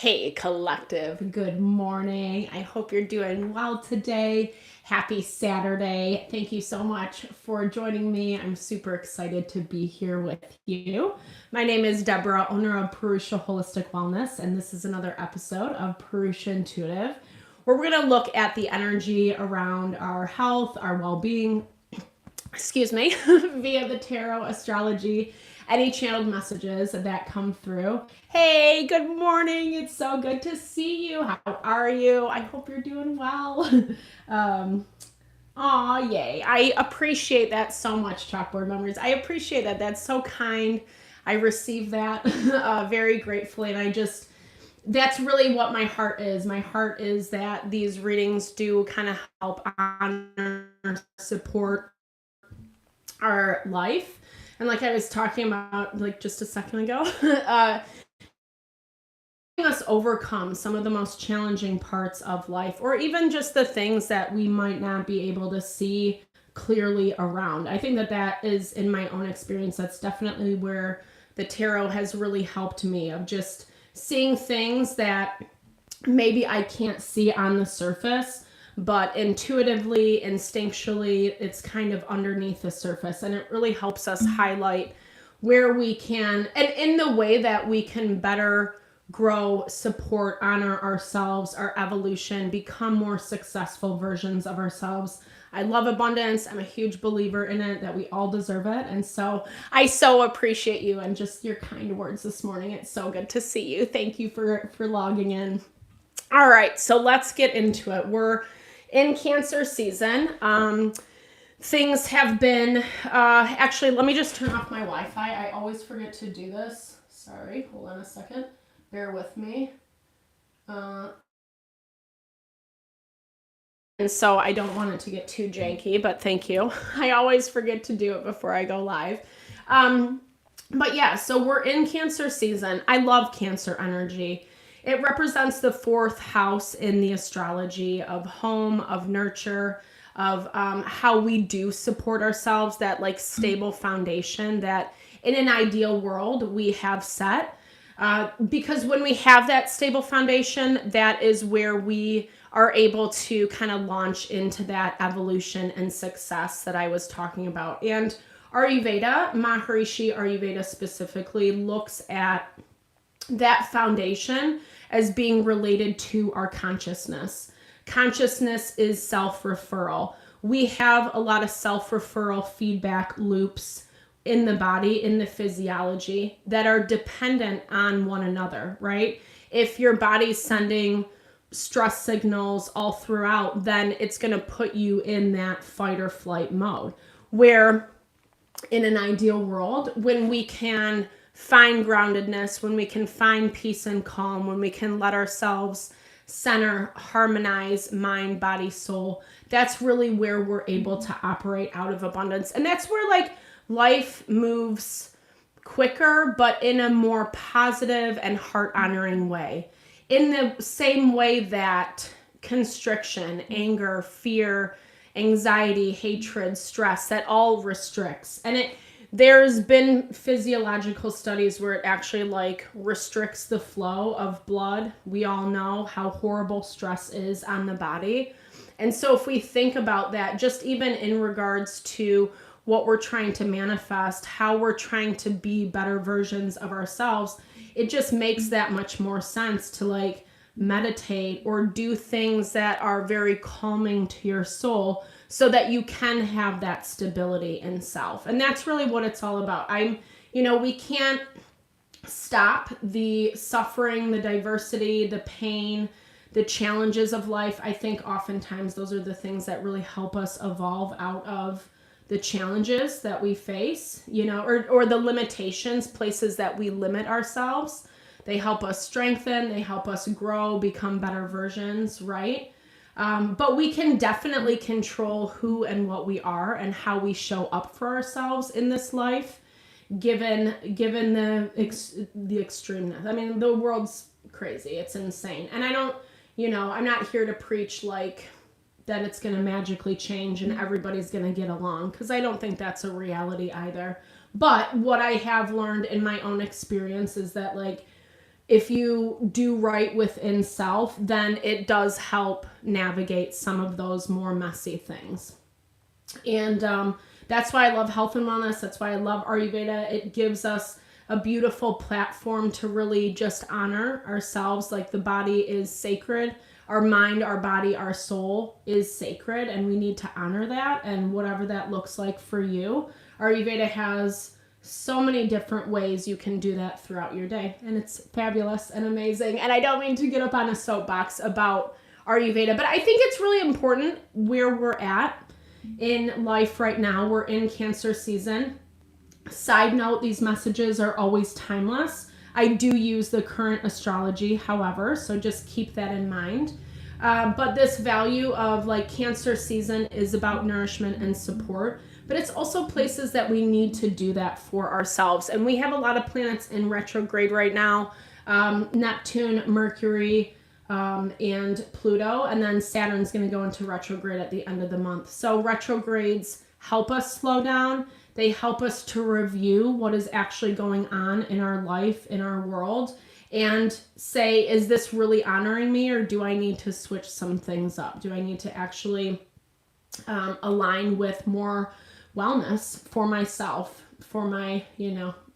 Hey, collective, good morning. I hope you're doing well today. Happy Saturday. Thank you so much for joining me. I'm super excited to be here with you. My name is Deborah, owner of Purusha Holistic Wellness, and this is another episode of Purusha Intuitive, where we're going to look at the energy around our health, our well-being, via the tarot, astrology, any channeled messages that come through. Hey, good morning. It's so good to see you. How are you? I hope you're doing well. Yay. I appreciate that so much, Chalkboard Memories. I appreciate that. That's so kind. I receive that very gratefully. And that's really what my heart is. My heart is that these readings do kind of help honor, support our life. And like I was talking about like just a second ago, us overcome some of the most challenging parts of life, or even just the things that we might not be able to see clearly around. I think that is, in my own experience, that's definitely where the tarot has really helped me, of just seeing things that maybe I can't see on the surface, but intuitively, instinctually, it's kind of underneath the surface. And it really helps us highlight where we can, and in the way that we can better grow, support, honor ourselves, our evolution, become more successful versions of ourselves. I love abundance. I'm a huge believer in it, that we all deserve it. And so I so appreciate you and just your kind words this morning. It's so good to see you. Thank you for logging in. All right, so let's get into it. We're in Cancer season. Things have been, actually, let me just turn off my Wi-Fi. I always forget to do this. Sorry, hold on a second. Bear with me. And so I don't want it to get too janky, but thank you. I always forget to do it before I go live. But yeah, so we're in Cancer season. I love Cancer energy. It represents the fourth house in the astrology of home, of nurture, of how we do support ourselves, that like stable foundation that in an ideal world we have set. Because when we have that stable foundation, that is where we are able to kind of launch into that evolution and success that I was talking about. And Ayurveda, Maharishi Ayurveda specifically, looks at that foundation as being related to our consciousness. Consciousness is self-referral. We have a lot of self-referral feedback loops in the body, in the physiology, that are dependent on one another, right? If your body's sending stress signals all throughout, then it's going to put you in that fight or flight mode, where in an ideal world, when we can find groundedness, when we can find peace and calm, when we can let ourselves center, harmonize mind, body, soul, that's really where we're able to operate out of abundance. And that's where like life moves quicker, but in a more positive and heart honoring way. In the same way that constriction, anger, fear, anxiety, hatred, stress, that all restricts. And there's been physiological studies where it actually like restricts the flow of blood. We all know how horrible stress is on the body. And so if we think about that, just even in regards to what we're trying to manifest, how we're trying to be better versions of ourselves, it just makes that much more sense to like meditate or do things that are very calming to your soul, so that you can have that stability in self. And that's really what it's all about. We can't stop the suffering, the diversity, the pain, the challenges of life. I think oftentimes those are the things that really help us evolve out of the challenges that we face, or the limitations, places that we limit ourselves. They help us strengthen, they help us grow, become better versions, right? But we can definitely control who and what we are and how we show up for ourselves in this life, given the extremeness. I mean, the world's crazy. It's insane. And I'm not here to preach like that it's going to magically change and everybody's going to get along, because I don't think that's a reality either. But what I have learned in my own experience is that like if you do right within self, then it does help navigate some of those more messy things. And that's why I love health and wellness. That's why I love Ayurveda. It gives us a beautiful platform to really just honor ourselves. Like the body is sacred. Our mind, our body, our soul is sacred, and we need to honor that. And whatever that looks like for you, Ayurveda has so many different ways you can do that throughout your day. And it's fabulous and amazing. And I don't mean to get up on a soapbox about Ayurveda, but I think it's really important where we're at in life right now. We're in Cancer season. Side note, these messages are always timeless. I do use the current astrology, however, so just keep that in mind. But this value of like Cancer season is about nourishment and support, but it's also places that we need to do that for ourselves. And we have a lot of planets in retrograde right now. Neptune, Mercury, and Pluto, and then Saturn's going to go into retrograde at the end of the month. So retrogrades help us slow down. They help us to review what is actually going on in our life, in our world, and say, is this really honoring me, or do I need to switch some things up? Do I need to actually align with more wellness for myself, for my,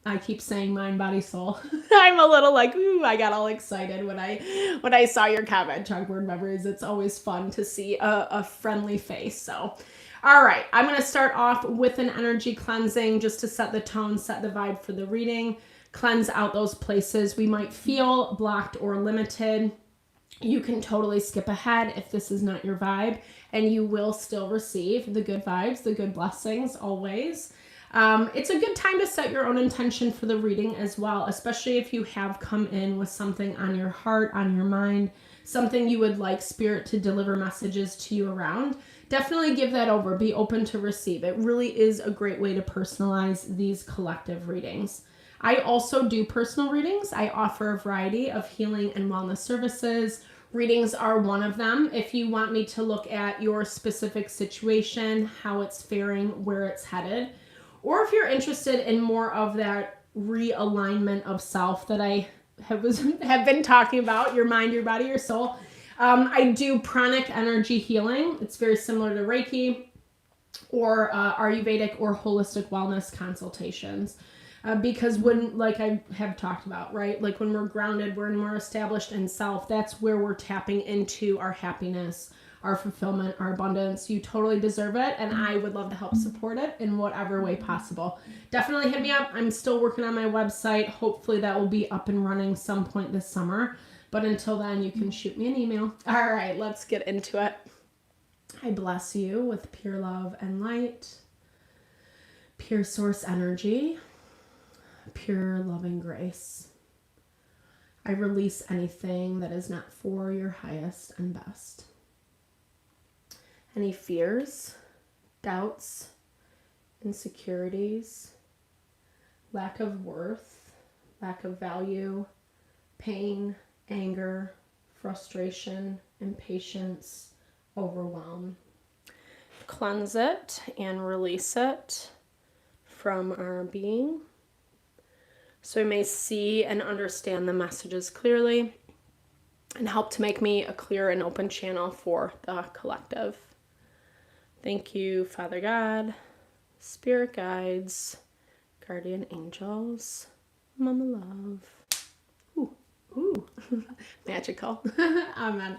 I keep saying mind, body, soul. I'm a little like, ooh, I got all excited when I saw your comment, Chalkboard Memories. It's always fun to see a friendly face. So, all right, I'm going to start off with an energy cleansing just to set the tone, set the vibe for the reading, cleanse out those places we might feel blocked or limited. You can totally skip ahead if this is not your vibe, and you will still receive the good vibes, the good blessings always. It's a good time to set your own intention for the reading as well, especially if you have come in with something on your heart, on your mind, something you would like Spirit to deliver messages to you around. Definitely give that over. Be open to receive. It really is a great way to personalize these collective readings. I also do personal readings. I offer a variety of healing and wellness services. Readings are one of them. If you want me to look at your specific situation, how it's faring, where it's headed, or if you're interested in more of that realignment of self that I have been talking about, your mind, your body, your soul, I do pranic energy healing. It's very similar to Reiki or Ayurvedic or holistic wellness consultations. Because when, like I have talked about, right? Like when we're grounded, we're more established in self. That's where we're tapping into our happiness, our fulfillment, our abundance. You totally deserve it, and I would love to help support it in whatever way possible. Definitely hit me up. I'm still working on my website. Hopefully that will be up and running some point this summer. But until then, you can shoot me an email. All right, let's get into it. I bless you with pure love and light, pure source energy, pure loving grace. I release anything that is not for your highest and best. Any fears, doubts, insecurities, lack of worth, lack of value, pain, anger, frustration, impatience, overwhelm. Cleanse it and release it from our being, so we may see and understand the messages clearly and help to make me a clear and open channel for the collective. Thank you, Father God, Spirit guides, guardian angels, Mama Love. Ooh, magical. Amen.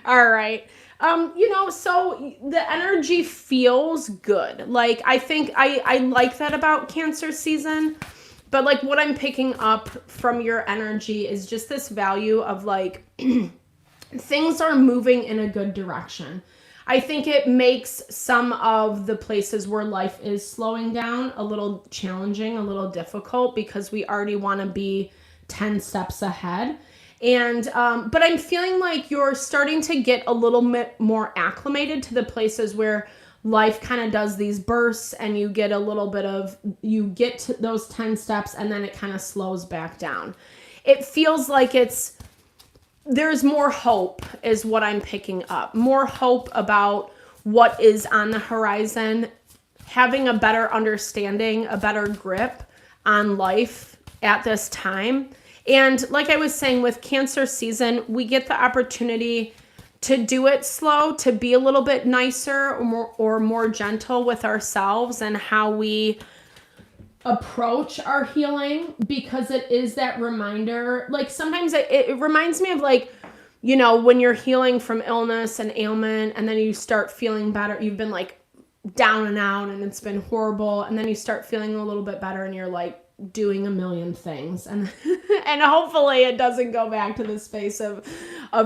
All right. So the energy feels good. Like, I think I like that about Cancer season, but like what I'm picking up from your energy is just this value of like, things are moving in a good direction. I think it makes some of the places where life is slowing down a little challenging, a little difficult, because we already want to be 10 steps ahead. And, but I'm feeling like you're starting to get a little bit more acclimated to the places where life kind of does these bursts, and you get a little bit of, you get to those 10 steps and then it kind of slows back down. It feels like there's more hope is what I'm picking up. More hope about what is on the horizon, having a better understanding, a better grip on life at this time. And like I was saying, with Cancer season, we get the opportunity to do it slow, to be a little bit nicer or more gentle with ourselves and how we approach our healing, because it is that reminder. Like sometimes it reminds me of like, you know, when you're healing from illness and ailment and then you start feeling better, you've been like down and out and it's been horrible, and then you start feeling a little bit better and you're like doing a million things, and and hopefully it doesn't go back to the space of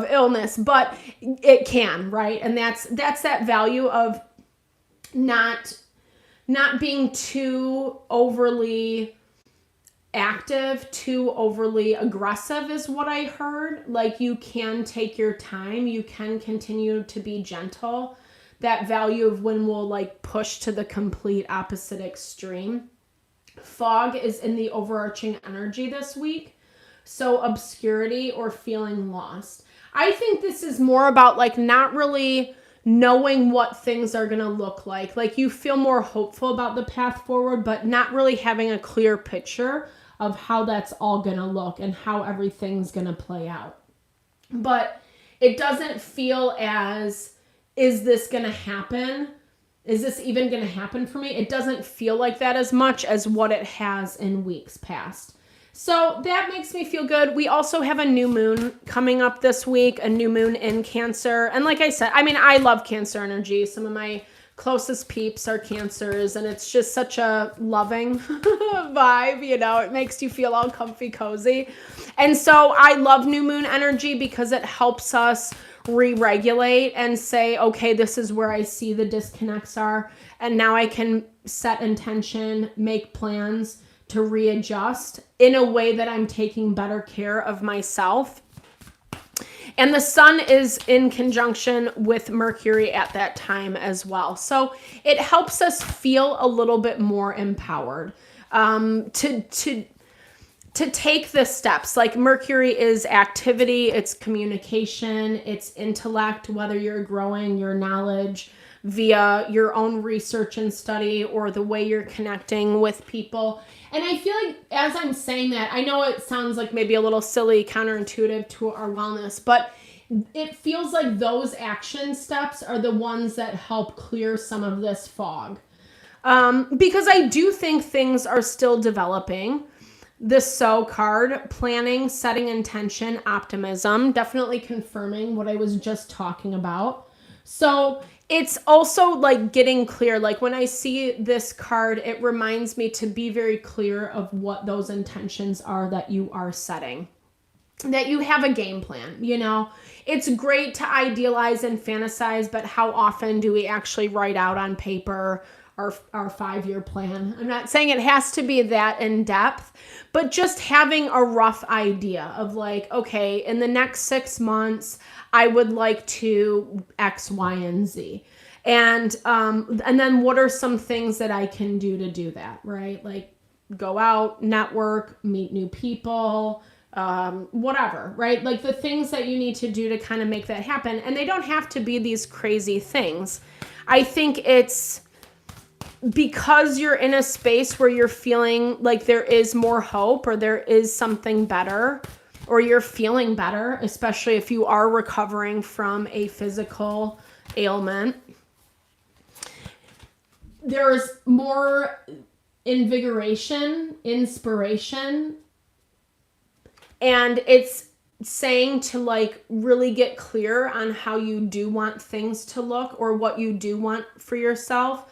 illness, but it can, right? And that's that value of not being too overly active, too overly aggressive is what I heard. Like you can take your time, you can continue to be gentle. That value of when we'll like push to the complete opposite extreme. Fog is in the overarching energy this week. So obscurity or feeling lost. I think this is more about like not really knowing what things are going to look like. Like you feel more hopeful about the path forward, but not really having a clear picture of how that's all going to look and how everything's going to play out. But it doesn't feel as, is this going to happen? Is this even going to happen for me? It doesn't feel like that as much as what it has in weeks past. So that makes me feel good. We also have a new moon coming up this week, a new moon in Cancer. And like I said, I mean, I love Cancer energy. Some of my closest peeps are Cancers, and it's just such a loving vibe, you know, it makes you feel all comfy, cozy. And so I love new moon energy because it helps us re-regulate and say, okay, this is where I see the disconnects are. And now I can set intention, make plans to readjust in a way that I'm taking better care of myself. And the sun is in conjunction with Mercury at that time as well. So it helps us feel a little bit more empowered to take the steps. Like Mercury is activity, it's communication, it's intellect, whether you're growing your knowledge via your own research and study or the way you're connecting with people. And I feel like as I'm saying that, I know it sounds like maybe a little silly, counterintuitive to our wellness, but it feels like those action steps are the ones that help clear some of this fog. Because I do think things are still developing. The So card, planning, setting intention, optimism, definitely confirming what I was just talking about. So it's also like getting clear. Like when I see this card, it reminds me to be very clear of what those intentions are that you are setting, that you have a game plan. You know, it's great to idealize and fantasize, but how often do we actually write out on paper our 5-year plan? I'm not saying it has to be that in depth, but just having a rough idea of like, okay, in the next 6 months, I would like to X, Y, and Z. And then what are some things that I can do to do that, right? Like go out, network, meet new people, whatever, right? Like the things that you need to do to kind of make that happen. And they don't have to be these crazy things. I think it's because you're in a space where you're feeling like there is more hope or there is something better, or you're feeling better, especially if you are recovering from a physical ailment. There's more invigoration, inspiration, and it's saying to like really get clear on how you do want things to look or what you do want for yourself.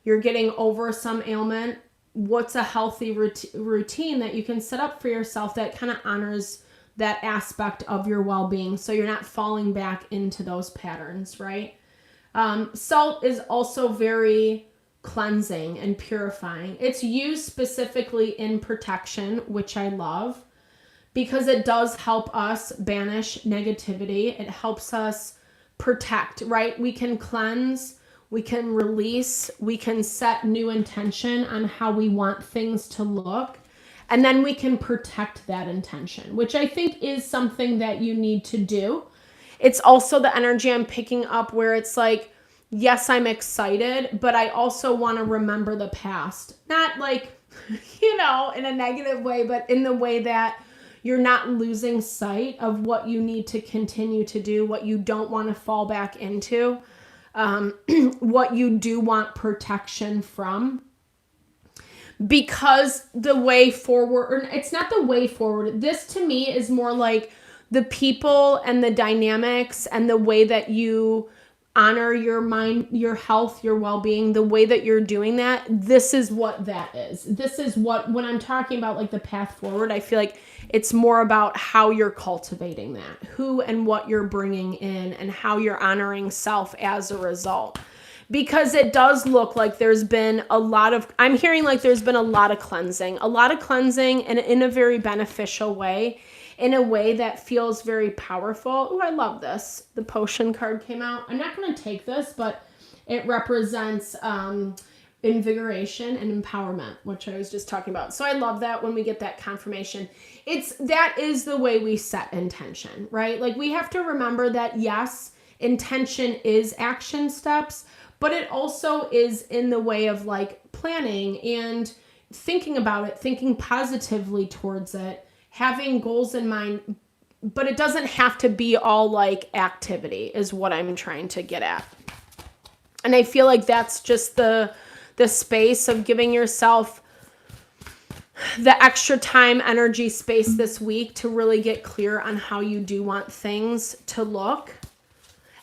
You're getting over some ailment. What's a healthy routine that you can set up for yourself that kind of honors that aspect of your well-being, so you're not falling back into those patterns, right? Salt is also very cleansing and purifying. It's used specifically in protection, which I love, because it does help us banish negativity. It helps us protect, right? We can cleanse, we can release, we can set new intention on how we want things to look. And then we can protect that intention, which I think is something that you need to do. It's also the energy I'm picking up where it's like, yes, I'm excited, but I also want to remember the past. Not like, you know, in a negative way, but in the way that you're not losing sight of what you need to continue to do, what you don't want to fall back into, what you do want protection from. Because the way forward, or it's not the way forward. This to me is more like the people and the dynamics and the way that you honor your mind, your health, your well-being, the way that you're doing that. This is what that is. This is what, when I'm talking about like the path forward, I feel like it's more about how you're cultivating that, who and what you're bringing in, and how you're honoring self as a result. Because it does look like there's been a lot of, I'm hearing like there's been a lot of cleansing and in a very beneficial way, in a way that feels very powerful. Oh, I love this. The potion card came out. I'm not going to take this, but it represents invigoration and empowerment, which I was just talking about. So I love that when we get that confirmation. That is the way we set intention, right? Like we have to remember that, yes, intention is action steps, but it also is in the way of like planning and thinking about it, thinking positively towards it, having goals in mind, but it doesn't have to be all like activity is what I'm trying to get at. And I feel like that's just the space of giving yourself the extra time, energy, space this week to really get clear on how you do want things to look.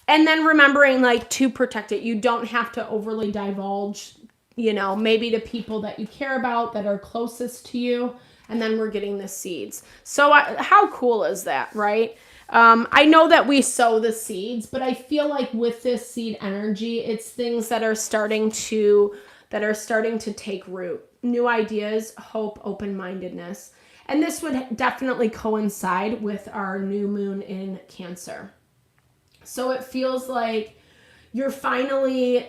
And then remembering like to protect it. You don't have to overly divulge, maybe to people that you care about, that are closest to you. And then we're getting the seeds. So how cool is that, right? I know that we sow the seeds, but I feel like with this seed energy, it's things that are starting to take root. New ideas, hope, open-mindedness. And this would definitely coincide with our new moon in Cancer. So it feels like you're finally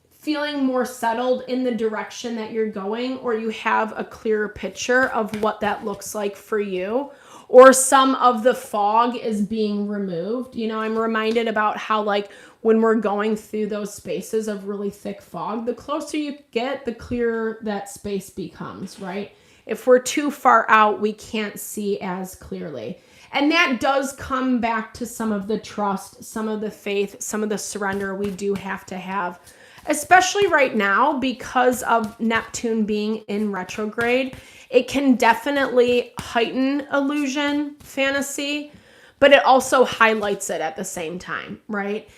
feeling more settled in the direction that you're going, or you have a clearer picture of what that looks like for you, or some of the fog is being removed. I'm reminded about how like when we're going through those spaces of really thick fog, the closer you get, the clearer that space becomes, right? If we're too far out, we can't see as clearly. And that does come back to some of the trust, some of the faith, some of the surrender we do have to have, especially right now because of Neptune being in retrograde. It can definitely heighten illusion, fantasy, but it also highlights it at the same time, right?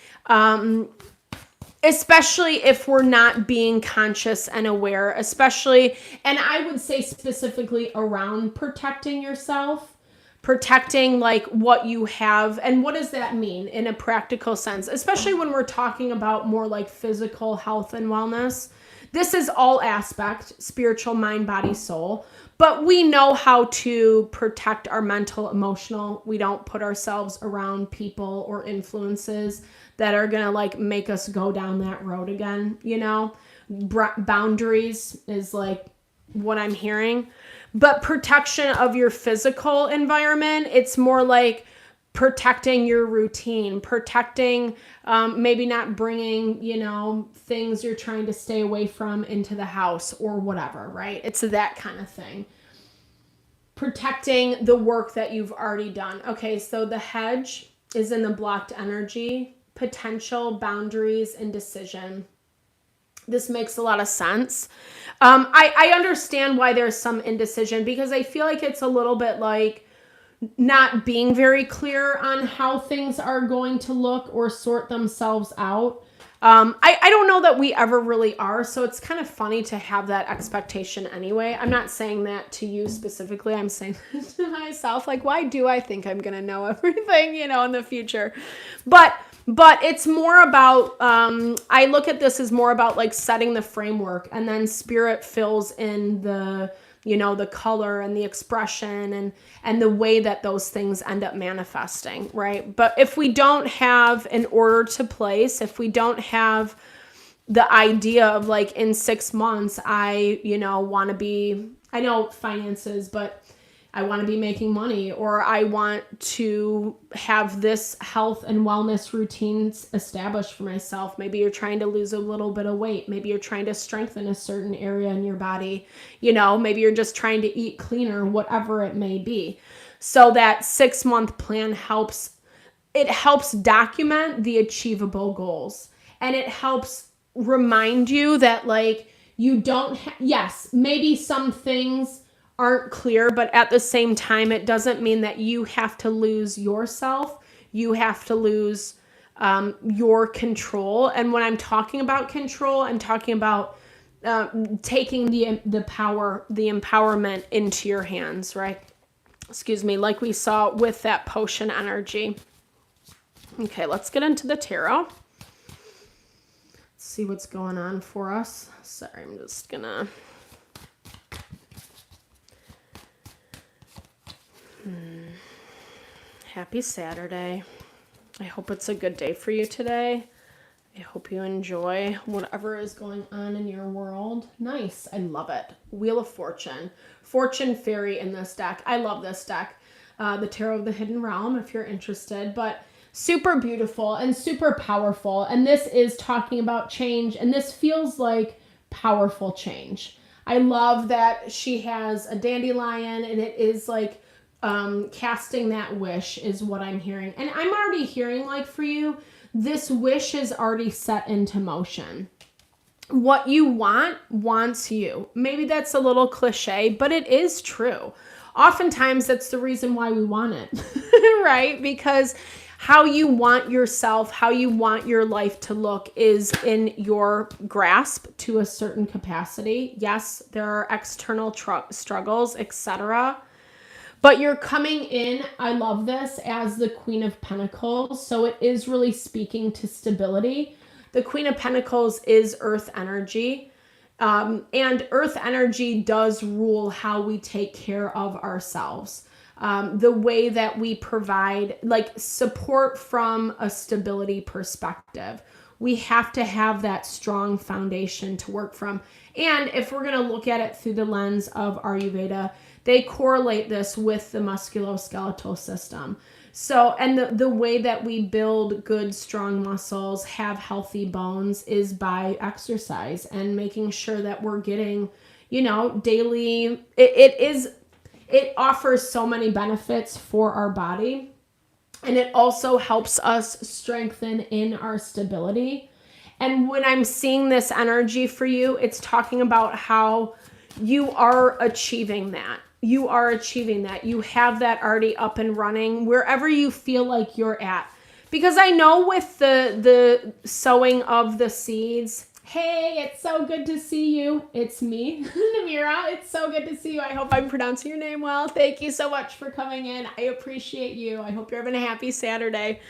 Especially if we're not being conscious and aware, especially, and I would say specifically around protecting yourself. Protecting like what you have. And what does that mean in a practical sense? Especially when we're talking about more like physical health and wellness. This is all aspect, spiritual, mind, body, soul. But we know how to protect our mental, emotional. We don't put ourselves around people or influences that are going to like make us go down that road again. Boundaries is like what I'm hearing. But protection of your physical environment, it's more like protecting your routine, protecting maybe not bringing, things you're trying to stay away from into the house or whatever, right? It's that kind of thing. Protecting the work that you've already done. Okay, so the hedge is in the blocked energy, potential, boundaries, and decision. This makes a lot of sense. I understand why there's some indecision because I feel like it's a little bit like not being very clear on how things are going to look or sort themselves out. I don't know that we ever really are, so it's kind of funny to have that expectation anyway. I'm not saying that to you specifically. I'm saying to myself, like, why do I think I'm going to know everything, in the future? But it's more about, I look at this as more about like setting the framework, and then spirit fills in the color and the expression and the way that those things end up manifesting, right? But if we don't have an order to place, if we don't have the idea of like in 6 months, I want to be, I know finances, but I want to be making money, or I want to have this health and wellness routines established for myself. Maybe you're trying to lose a little bit of weight. Maybe you're trying to strengthen a certain area in your body. Maybe you're just trying to eat cleaner, whatever it may be. So that 6-month plan helps document the achievable goals. And it helps remind you that you don't, yes, maybe some things aren't clear, but at the same time, it doesn't mean that you have to lose yourself. You have to lose your control. And when I'm talking about control, I'm talking about taking the power, the empowerment into your hands, right? Excuse me, like we saw with that potion energy. Okay, let's get into the tarot. See what's going on for us. Sorry, I'm just gonna... Happy Saturday. I hope it's a good day for you today. I hope you enjoy whatever is going on in your world. Nice. I love it. Wheel of Fortune. Fortune Fairy in this deck. I love this deck. The Tarot of the Hidden Realm, if you're interested. But super beautiful and super powerful. And this is talking about change. And this feels like powerful change. I love that she has a dandelion, and it is like casting that wish is what I'm hearing. And I'm already hearing, for you, this wish is already set into motion. What you want wants you. Maybe that's a little cliche, but it is true. Oftentimes that's the reason why we want it, right? Because how you want yourself, how you want your life to look is in your grasp to a certain capacity. Yes, there are external struggles, etc. But you're coming in, I love this, as the Queen of Pentacles. So it is really speaking to stability. The Queen of Pentacles is earth energy. And earth energy does rule how we take care of ourselves. The way that we provide support from a stability perspective. We have to have that strong foundation to work from. And if we're going to look at it through the lens of Ayurveda, they correlate this with the musculoskeletal system. So, and the way that we build good, strong muscles, have healthy bones is by exercise and making sure that we're getting, daily, it offers so many benefits for our body. And it also helps us strengthen in our stability. And when I'm seeing this energy for you, it's talking about how you are achieving that. You are achieving that. You have that already up and running wherever you feel like you're at. Because I know with the sowing of the seeds, hey, it's so good to see you. It's me, Namira. It's so good to see you. I hope I'm pronouncing your name well. Thank you so much for coming in. I appreciate you. I hope you're having a happy Saturday.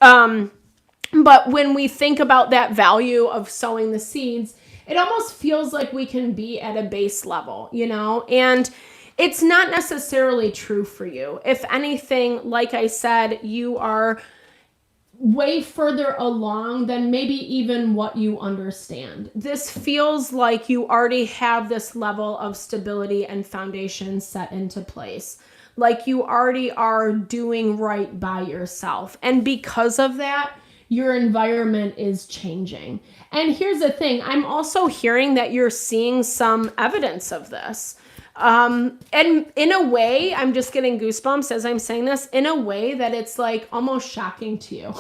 But when we think about that value of sowing the seeds, it almost feels like we can be at a base level, and it's not necessarily true for you. If anything, like I said, you are way further along than maybe even what you understand. This feels like you already have this level of stability and foundation set into place. Like you already are doing right by yourself. And because of that, your environment is changing. And here's the thing, I'm also hearing that you're seeing some evidence of this. And in a way, I'm just getting goosebumps as I'm saying this, in a way that it's almost shocking to you,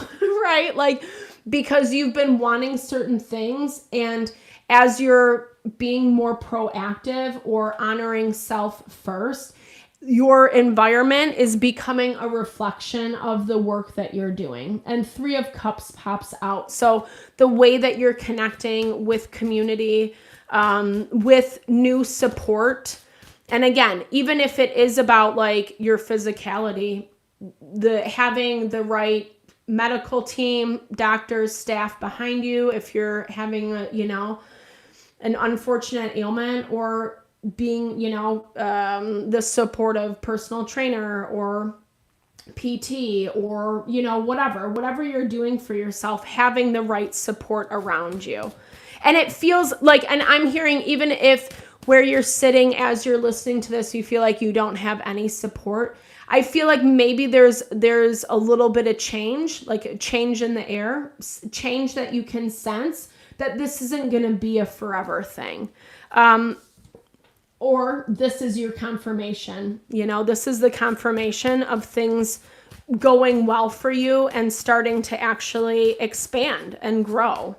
right? Because you've been wanting certain things, and as you're being more proactive or honoring self first, your environment is becoming a reflection of the work that you're doing. And 3 of Cups pops out. So the way that you're connecting with community, with new support. And again, even if it is about your physicality, having the right medical team, doctors, staff behind you, if you're having an unfortunate ailment, or being, the supportive personal trainer or PT or, whatever you're doing for yourself, having the right support around you. And it feels and I'm hearing, even if where you're sitting as you're listening to this, you feel like you don't have any support. I feel like maybe there's a little bit of change, like a change in the air, change that you can sense, that this isn't going to be a forever thing. Or this is your confirmation. You know, this is the confirmation of things going well for you and starting to actually expand and grow.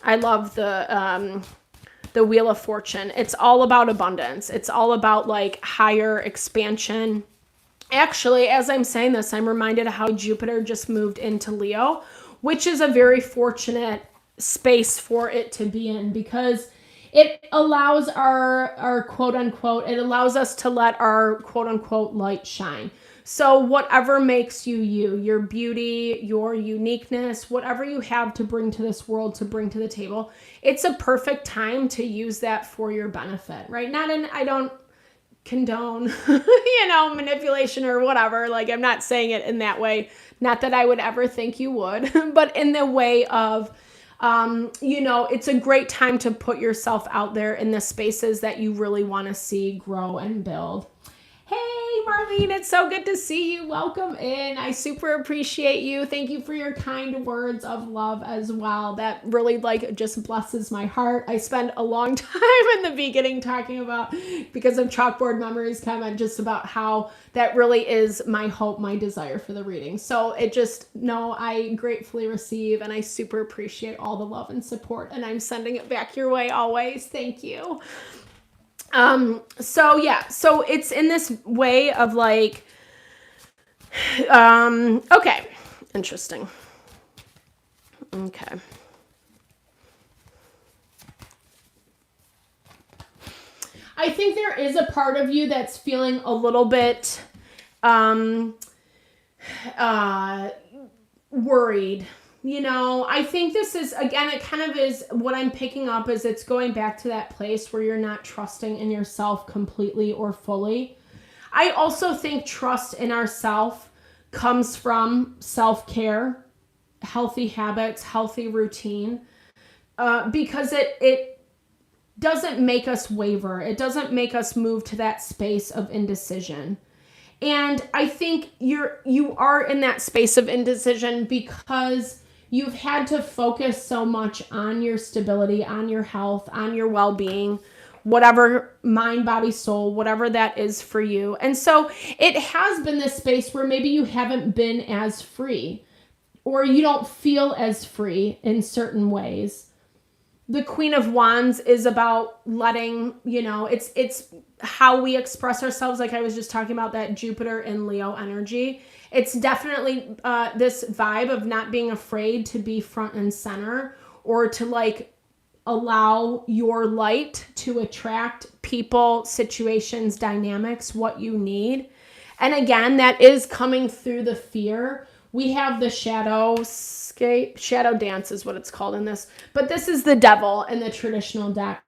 I love the Wheel of Fortune. It's all about abundance. It's all about like higher expansion. Actually, as I'm saying this, I'm reminded of how Jupiter just moved into Leo, which is a very fortunate space for it to be in, because it allows our quote unquote, it allows us to let our quote unquote light shine. So whatever makes you, your beauty, your uniqueness, whatever you have to bring to this world, to bring to the table, it's a perfect time to use that for your benefit, right? I don't condone, manipulation or whatever. Like, I'm not saying it in that way. Not that I would ever think you would, but in the way of, it's a great time to put yourself out there in the spaces that you really want to see grow and build. Hey, Marlene, it's so good to see you. Welcome in. I super appreciate you. Thank you for your kind words of love as well. That really just blesses my heart. I spent a long time in the beginning talking about, because of Chalkboard Memories comment, just about how that really is my hope, my desire for the reading. So I gratefully receive, and I super appreciate all the love and support, and I'm sending it back your way always. Thank you. So it's in this way of like, okay, interesting. Okay. I think there is a part of you that's feeling a little bit, worried. I think this is, again, it kind of is what I'm picking up is it's going back to that place where you're not trusting in yourself completely or fully. I also think trust in ourself comes from self-care, healthy habits, healthy routine, because it doesn't make us waver. It doesn't make us move to that space of indecision. And I think you are in that space of indecision because you've had to focus so much on your stability, on your health, on your well-being, whatever, mind, body, soul, whatever that is for you. And so it has been this space where maybe you haven't been as free, or you don't feel as free in certain ways. The Queen of Wands is about letting, it's how we express ourselves. Like I was just talking about that Jupiter and Leo energy. It's definitely this vibe of not being afraid to be front and center, or to allow your light to attract people, situations, dynamics, what you need. And again, that is coming through the fear. We have the shadow dance is what it's called in this. But this is the devil in the traditional deck.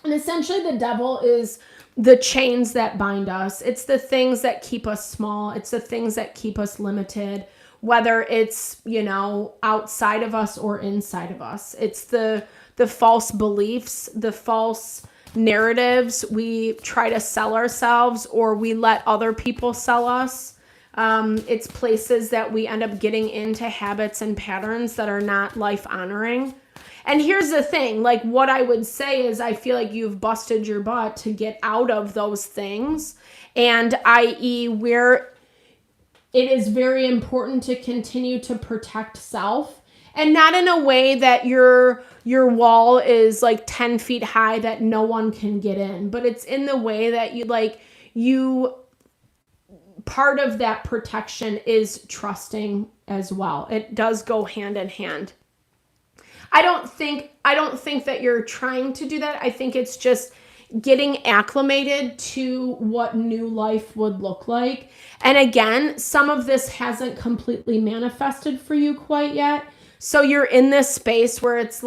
And essentially the devil is the chains that bind us. It's the things that keep us small. It's the things that keep us limited, whether it's, outside of us or inside of us. It's the false beliefs, the false narratives. We try to sell ourselves, or we let other people sell us. It's places that we end up getting into habits and patterns that are not life honoring. And here's the thing, what I would say is I feel like you've busted your butt to get out of those things, and i.e. where it is very important to continue to protect self, and not in a way that your wall is 10 feet high that no one can get in, but it's in the way that you part of that protection is trusting as well. It does go hand in hand. I don't think that you're trying to do that. I think it's just getting acclimated to what new life would look like. And again, some of this hasn't completely manifested for you quite yet. So you're in this space where it's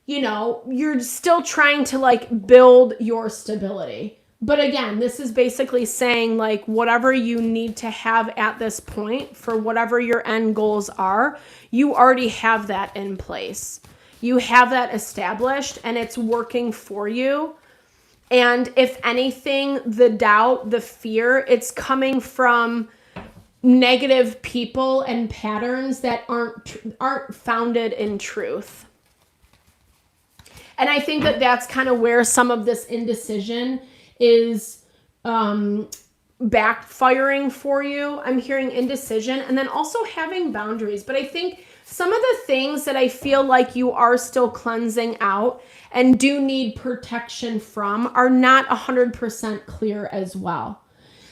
you're still trying to build your stability. But again, this is basically saying whatever you need to have at this point for whatever your end goals are, you already have that in place. You have that established and it's working for you. And if anything, the doubt, the fear, it's coming from negative people and patterns that aren't founded in truth. And I think that that's kind of where some of this indecision is backfiring for you. I'm hearing indecision and then also having boundaries. But I think some of the things that I feel like you are still cleansing out and do need protection from are not 100% clear as well.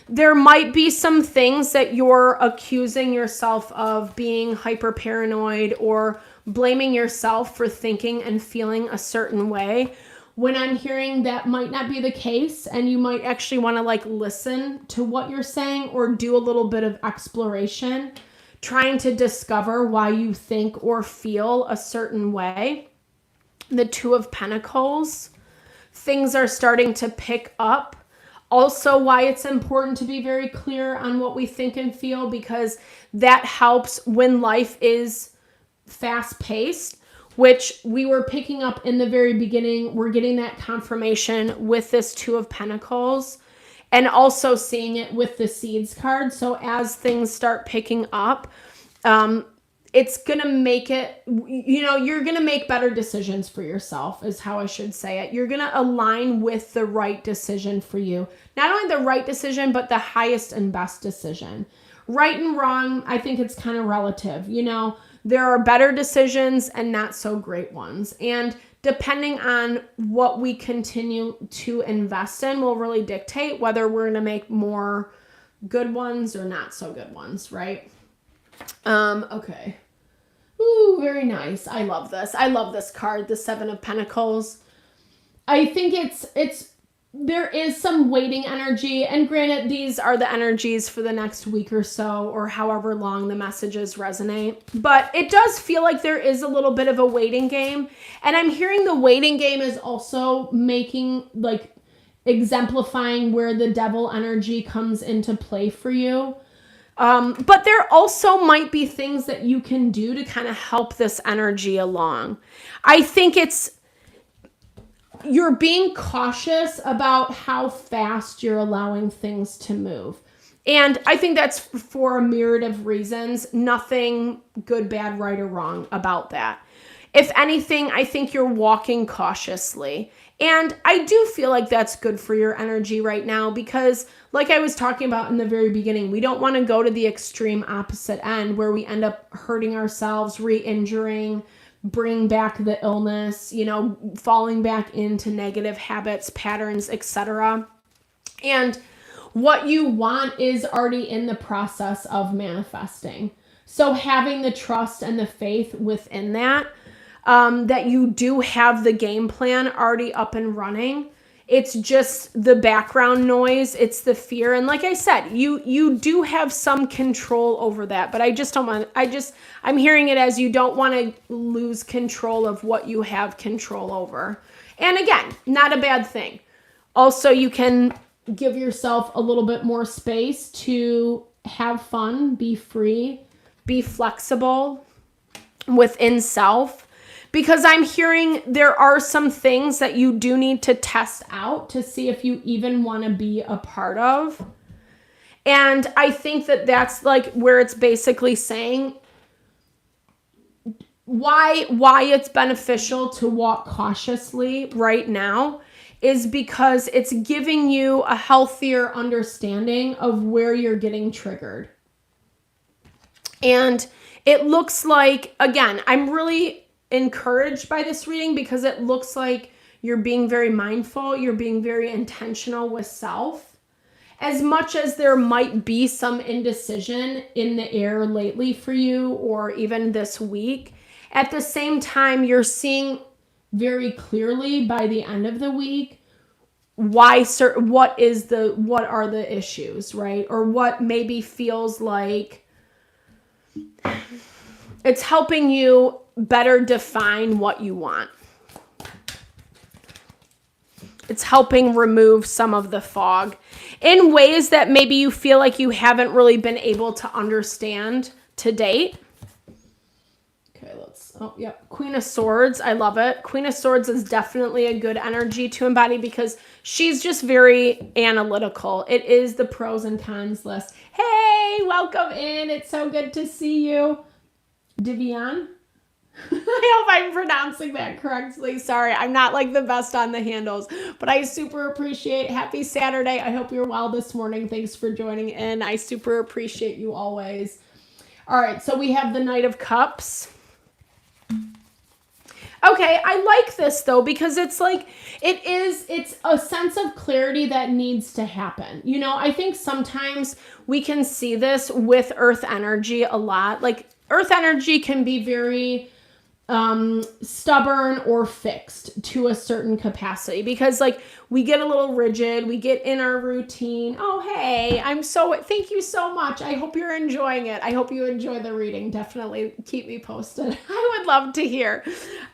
There might be some things that you're accusing yourself of being hyper paranoid or blaming yourself for thinking and feeling a certain way, when I'm hearing that might not be the case, and you might actually want to like listen to what you're saying or do a little bit of exploration, trying to discover why you think or feel a certain way. The Two of Pentacles, things are starting to pick up. Also, why it's important to be very clear on what we think and feel, because that helps when life is fast-paced, which we were picking up in the very beginning. We're getting that confirmation with this Two of Pentacles and also seeing it with the Seeds card. So as things start picking up, it's going to make it, you're going to make better decisions for yourself is how I should say it. You're going to align with the right decision for you. Not only the right decision, but the highest and best decision. Right and wrong, I think it's kind of relative. There are better decisions and not so great ones. And depending on what we continue to invest in will really dictate whether we're going to make more good ones or not so good ones, right? Okay. Ooh, very nice. I love this. I love this card, the Seven of Pentacles. I think there is some waiting energy, and granted, these are the energies for the next week or so, or however long the messages resonate, but it does feel like there is a little bit of a waiting game, and I'm hearing the waiting game is also exemplifying where the devil energy comes into play for you. But there also might be things that you can do to kind of help this energy along. I think you're being cautious about how fast you're allowing things to move. And I think that's for a myriad of reasons. Nothing good, bad, right, or wrong about that. If anything, I think you're walking cautiously. And I do feel like that's good for your energy right now because, like I was talking about in the very beginning, we don't want to go to the extreme opposite end where we end up hurting ourselves, re-injuring, bring back the illness, falling back into negative habits, patterns, etc. And what you want is already in the process of manifesting. So having the trust and the faith within that, that you do have the game plan already up and running. It's just the background noise. It's the fear. And like I said, you do have some control over that, but I just don't want, I'm hearing it as you don't want to lose control of what you have control over. And again, not a bad thing. Also, you can give yourself a little bit more space to have fun, be free, be flexible within self. Because I'm hearing there are some things that you do need to test out to see if you even want to be a part of. And I think that that's like where it's basically saying why it's beneficial to walk cautiously right now is because it's giving you a healthier understanding of where you're getting triggered. And it looks like, again, I'm really encouraged by this reading because it looks like you're being very mindful, you're being very intentional with self. As much as there might be some indecision in the air lately for you or even this week, at the same time you're seeing very clearly by the end of the week what are the issues, right? Or what maybe feels like it's helping you better define what you want. It's helping remove some of the fog in ways that maybe you feel like you haven't really been able to understand to date. Okay, let's Queen of Swords. I love it. Queen of Swords is definitely a good energy to embody because she's just very analytical. It is the pros and cons list. Hey, welcome in. It's so good to see you. Divian. I hope I'm pronouncing that correctly. Sorry, I'm not like the best on the handles, but I super appreciate. Happy Saturday. I hope you're well this morning. Thanks for joining in. I super appreciate you always. All right, so we have the Knight of Cups. Okay, I like this though because it's like it's a sense of clarity that needs to happen. You know, I think sometimes we can see this with earth energy a lot. Like earth energy can be very stubborn or fixed to a certain capacity because like we get a little rigid, we get in our routine. Oh, hey, thank you so much. I hope you're enjoying it. I hope you enjoy the reading. Definitely keep me posted. I would love to hear.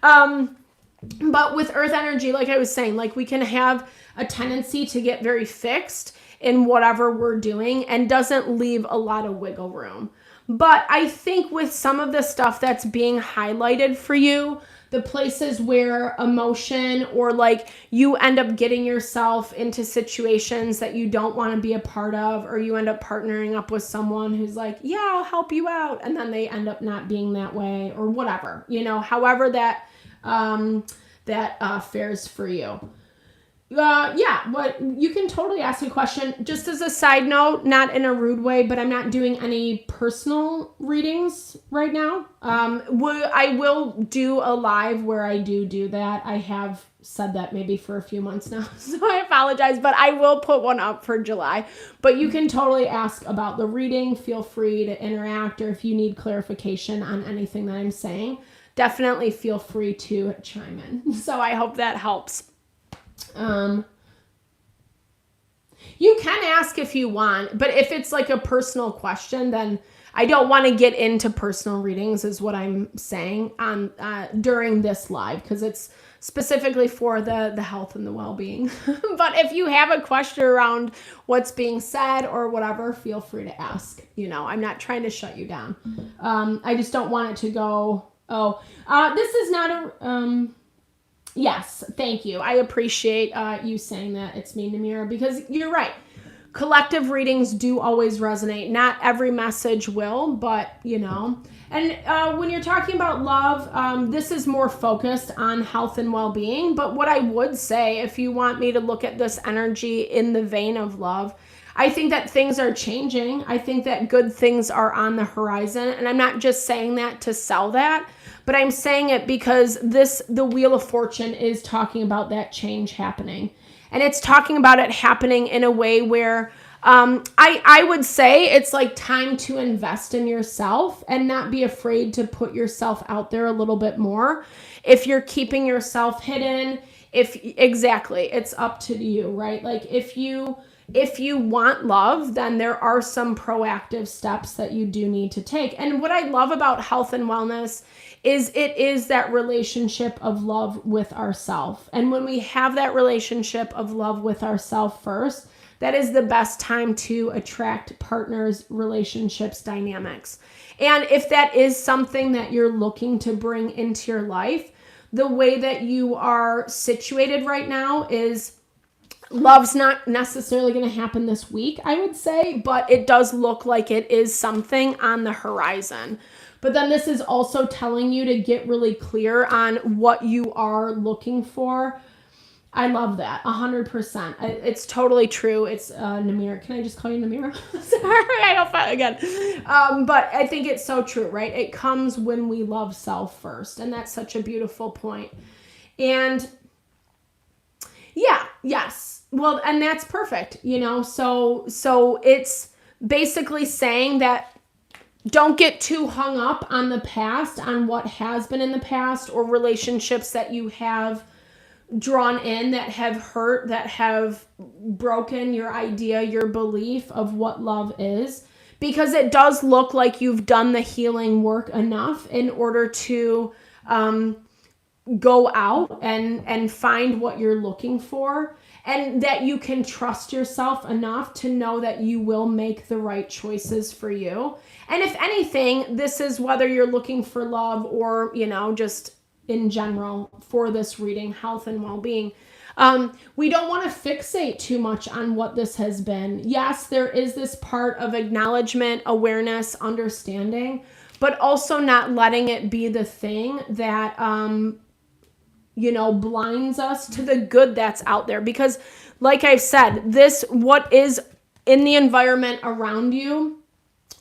But with earth energy, like I was saying, like we can have a tendency to get very fixed in whatever we're doing and doesn't leave a lot of wiggle room. But I think with some of the stuff that's being highlighted for you, the places where emotion or like you end up getting yourself into situations that you don't want to be a part of, or you end up partnering up with someone who's like, yeah, I'll help you out. And then they end up not being that way or whatever, you know, however that fares for you. But you can totally ask a question. Just as a side note, not in a rude way, but I'm not doing any personal readings right now. I will do a live where I do that. I have said that maybe for a few months now, so I apologize, but I will put one up for July. But you can totally ask about the reading. Feel free to interact, or if you need clarification on anything that I'm saying, definitely feel free to chime in. So I hope that helps. You can ask if you want, but if it's like a personal question, then I don't want to get into personal readings is what I'm saying on during this live, because it's specifically for the health and the well-being. But if you have a question around what's being said or whatever, feel free to ask. You know, I'm not trying to shut you down. I just don't want it to go, this is not a... Yes, thank you. I appreciate you saying that. It's me, Namira, because you're right. Collective readings do always resonate. Not every message will, but you know. And when you're talking about love, this is more focused on health and well-being. But what I would say, if you want me to look at this energy in the vein of love, I think that things are changing. I think that good things are on the horizon. And I'm not just saying that to sell that, but I'm saying it because the Wheel of Fortune is talking about that change happening. And it's talking about it happening in a way where I would say it's like time to invest in yourself and not be afraid to put yourself out there a little bit more. If you're keeping yourself hidden, exactly, it's up to you, right? Like if you want love, then there are some proactive steps that you do need to take. And what I love about health and wellness is it is that relationship of love with ourselves. And when we have that relationship of love with ourselves first, that is the best time to attract partners, relationships, dynamics. And if that is something that you're looking to bring into your life, the way that you are situated right now is love's not necessarily going to happen this week, I would say, but it does look like it is something on the horizon. But then this is also telling you to get really clear on what you are looking for. I love that, 100%. It's totally true. It's Namira. Can I just call you Namira? Sorry, I don't again. But I think it's so true, right? It comes when we love self first, and that's such a beautiful point. And yeah, yes. Well, and that's perfect, you know? So it's basically saying that don't get too hung up on the past, on what has been in the past, or relationships that you have drawn in that have hurt, that have broken your idea, your belief of what love is, because it does look like you've done the healing work enough in order to go out and find what you're looking for. and that you can trust yourself enough to know that you will make the right choices for you. And if anything, this is whether you're looking for love or, just in general for this reading, health and well-being. We don't want to fixate too much on what this has been. Yes, there is this part of acknowledgement, awareness, understanding, but also not letting it be the thing that, blinds us to the good that's out there. Because like I've said, what is in the environment around you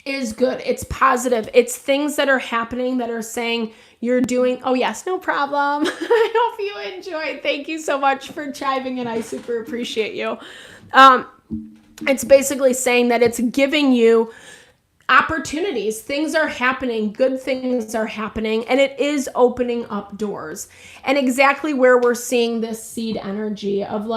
is good. It's positive. It's things that are happening that are saying you're doing. Oh yes, no problem. I hope you enjoyed. Thank you so much for chiming in. I super appreciate you. It's basically saying that it's giving you opportunities. Things are happening. Good things are happening. And it is opening up doors. And exactly where we're seeing this seed energy of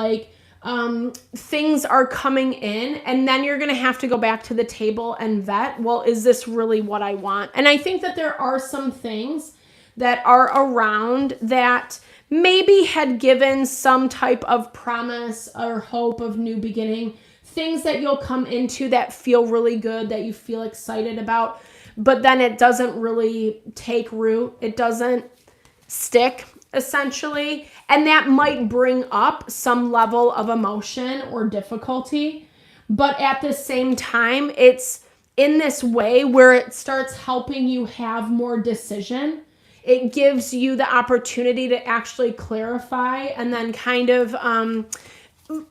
things are coming in, and then you're going to have to go back to the table and vet, well, is this really what I want? And I think that there are some things that are around that maybe had given some type of promise or hope of new beginning, things that you'll come into that feel really good, that you feel excited about, but then it doesn't really take root. It doesn't stick, essentially. And that might bring up some level of emotion or difficulty. But at the same time, it's in this way where it starts helping you have more decision. It gives you the opportunity to actually clarify and then kind of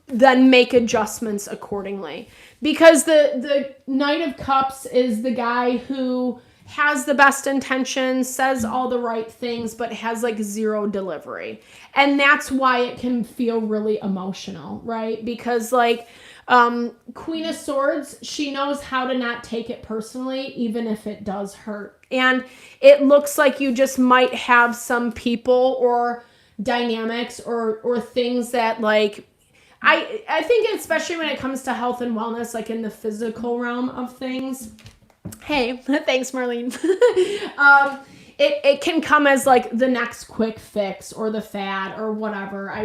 then make adjustments accordingly. Because the Knight of Cups is the guy who has the best intentions, says all the right things, but has zero delivery. And that's why it can feel really emotional, right? Because Queen of Swords, she knows how to not take it personally, even if it does hurt. And it looks like you just might have some people or dynamics or things that I think especially when it comes to health and wellness, in the physical realm of things. Hey, thanks, Marlene. It can come as the next quick fix or the fad or whatever. I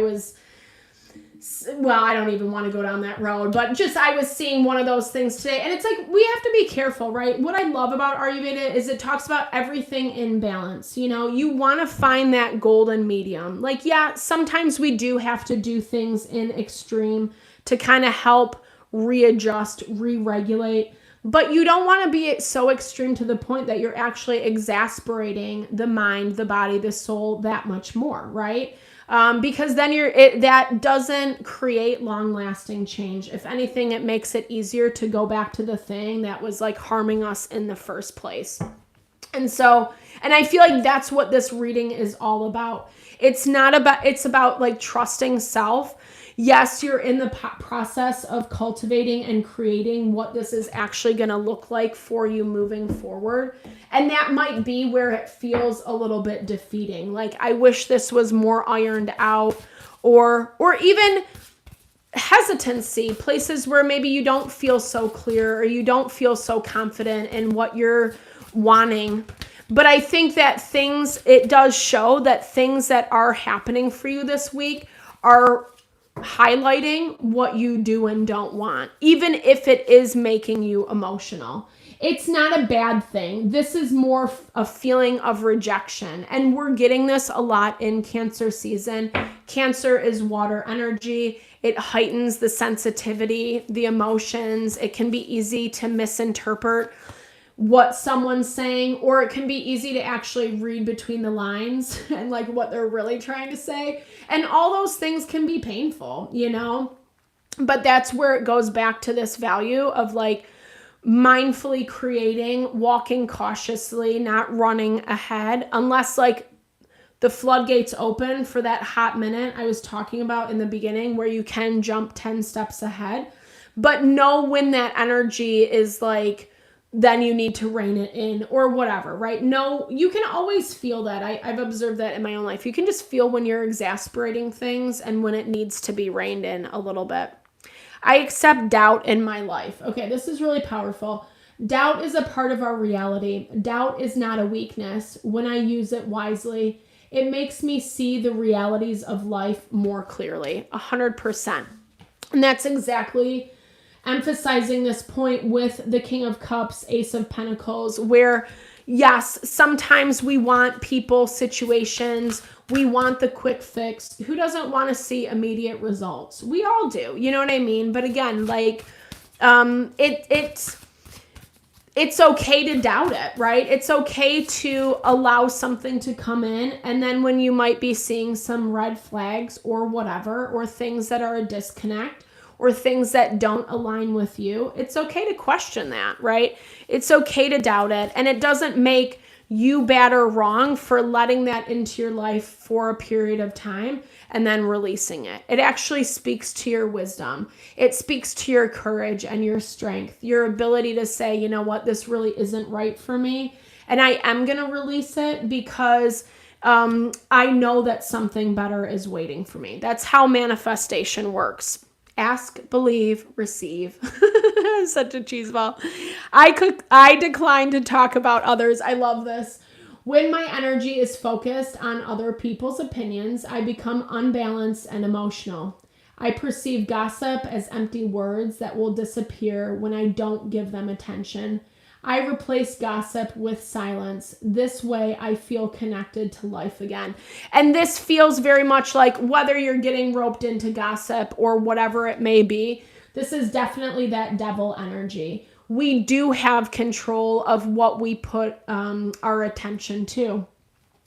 don't even want to go down that road, but I was seeing one of those things today, and it's we have to be careful, right? What I love about Ayurveda is it talks about everything in balance. You want to find that golden medium. Sometimes we do have to do things in extreme to kind of help readjust, re-regulate. But you don't want to be so extreme to the point that you're actually exasperating the mind, the body, the soul that much more, right? Because then that doesn't create long-lasting change. If anything, it makes it easier to go back to the thing that was harming us in the first place. And I feel that's what this reading is all about. It's about trusting self. Yes, you're in the process of cultivating and creating what this is actually going to look like for you moving forward. And that might be where it feels a little bit defeating. I wish this was more ironed out, or even hesitancy, places where maybe you don't feel so clear or you don't feel so confident in what you're wanting. But I think that it does show that things that are happening for you this week are highlighting what you do and don't want, even if it is making you emotional. It's not a bad thing. This is more a feeling of rejection. And we're getting this a lot in Cancer season. Cancer is water energy. It heightens the sensitivity, the emotions. It can be easy to misinterpret what someone's saying, or it can be easy to actually read between the lines and what they're really trying to say. And all those things can be painful, but that's where it goes back to this value of mindfully creating, walking cautiously, not running ahead, unless the floodgates open for that hot minute I was talking about in the beginning, where you can jump 10 steps ahead, but know when that energy is then you need to rein it in or whatever, right? No, you can always feel that. I've observed that in my own life. You can just feel when you're exasperating things and when it needs to be reined in a little bit. I accept doubt in my life. Okay, this is really powerful. Doubt is a part of our reality. Doubt is not a weakness. When I use it wisely, it makes me see the realities of life more clearly. 100%. And that's exactly emphasizing this point with the King of Cups, Ace of Pentacles, where yes, sometimes we want people, situations, we want the quick fix. Who doesn't want to see immediate results? We all do, you know what I mean? But again, like, it's okay to doubt it, right? It's okay to allow something to come in, and then when you might be seeing some red flags or whatever, or things that are a disconnect, or things that don't align with you, it's okay to question that, right? It's okay to doubt it, and it doesn't make you bad or wrong for letting that into your life for a period of time and then releasing it. It actually speaks to your wisdom. It speaks to your courage and your strength, your ability to say, you know what, this really isn't right for me, and I am going to release it because I know that something better is waiting for me. That's how manifestation works. Ask, believe, receive. Such a cheeseball. I decline to talk about others. I love this. When my energy is focused on other people's opinions, I become unbalanced and emotional. I perceive gossip as empty words that will disappear when I don't give them attention. I replace gossip with silence. This way I feel connected to life again. And this feels very much like whether you're getting roped into gossip or whatever it may be, this is definitely that devil energy. We do have control of what we put our attention to.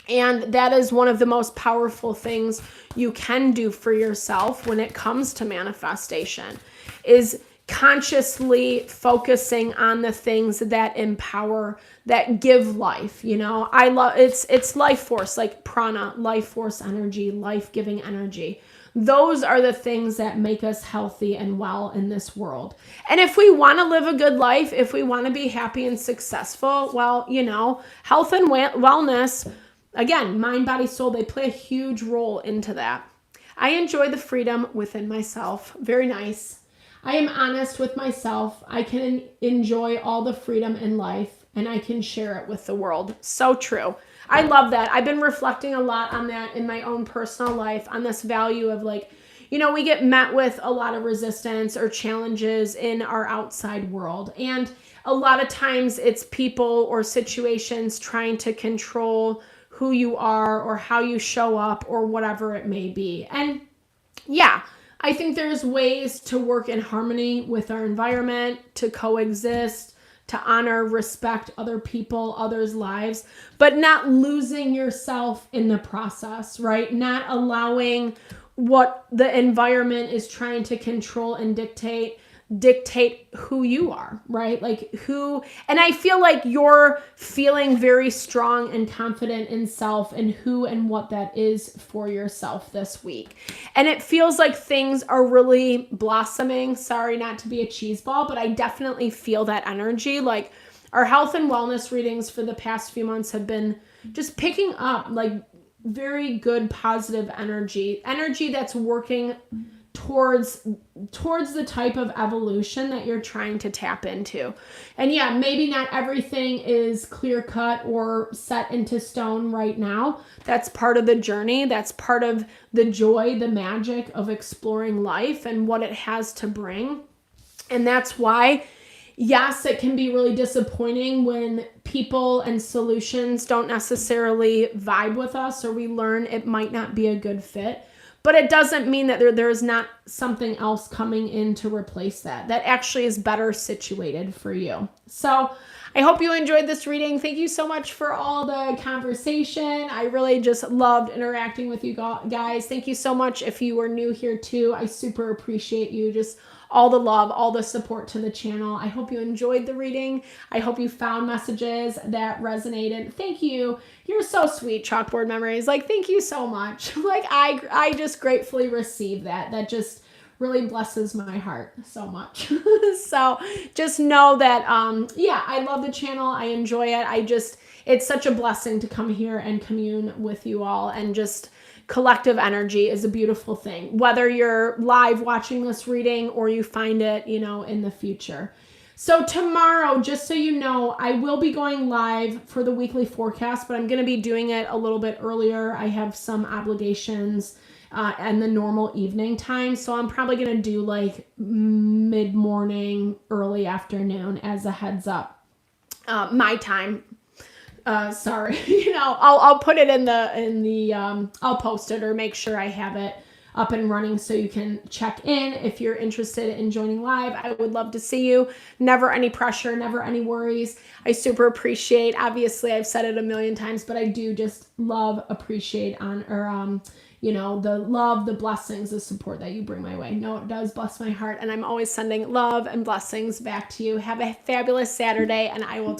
And that is one of the most powerful things you can do for yourself when it comes to manifestation, is consciously focusing on the things that empower, that give life. You know, I love it's life force, like prana, life force energy, life-giving energy. Those are the things that make us healthy and well in this world. And if we want to live a good life, if we want to be happy and successful, well, you know, health and wellness, again, mind, body, soul, they play a huge role into that. I enjoy the freedom within myself. Very nice. I am honest with myself. I can enjoy all the freedom in life, and I can share it with the world. So true. I love that. I've been reflecting a lot on that in my own personal life, on this value of, like, you know, we get met with a lot of resistance or challenges in our outside world. And a lot of times it's people or situations trying to control who you are or how you show up or whatever it may be. And yeah, I think there's ways to work in harmony with our environment, to coexist, to honor, respect other people, others' lives, but not losing yourself in the process, right? Not allowing what the environment is trying to control and dictate who you are, right? Like who, and I feel like you're feeling very strong and confident in self and who and what that is for yourself this week. And it feels like things are really blossoming. Sorry not to be a cheeseball, but I definitely feel that energy. Like our health and wellness readings for the past few months have been just picking up like very good positive energy that's working towards the type of evolution that you're trying to tap into. And yeah, maybe not everything is clear cut or set into stone right now. That's part of the journey. That's part of the joy, the magic of exploring life and what it has to bring. And that's why, yes, it can be really disappointing when people and solutions don't necessarily vibe with us, or we learn it might not be a good fit. But it doesn't mean that there's not something else coming in to replace that actually is better situated for you. So I hope you enjoyed this reading. Thank you so much for all the conversation. I really just loved interacting with you guys. Thank you so much if you were new here too. I super appreciate you. Just all the love, all the support to the channel. I hope you enjoyed the reading. I hope you found messages that resonated. Thank you. You're so sweet, Chalkboard Memories. Like, thank you so much. Like, I just gratefully receive that. That just really blesses my heart so much. So just know that, yeah, I love the channel. I enjoy it. It's such a blessing to come here and commune with you all, and just collective energy is a beautiful thing, whether you're live watching this reading or you find it, you know, in the future. So tomorrow, just so you know, I will be going live for the weekly forecast, but I'm going to be doing it a little bit earlier. I have some obligations and the normal evening time. So I'm probably going to do like mid-morning, early afternoon as a heads up. My time. Sorry, I'll put it in the I'll post it or make sure I have it up and running so you can check in if you're interested in joining live. I would love to see you. Never any pressure, never any worries. I super appreciate, obviously I've said it a million times, but I do just appreciate the love, the blessings, the support that you bring my way. No, it does bless my heart, and I'm always sending love and blessings back to you. Have a fabulous Saturday, and I will talk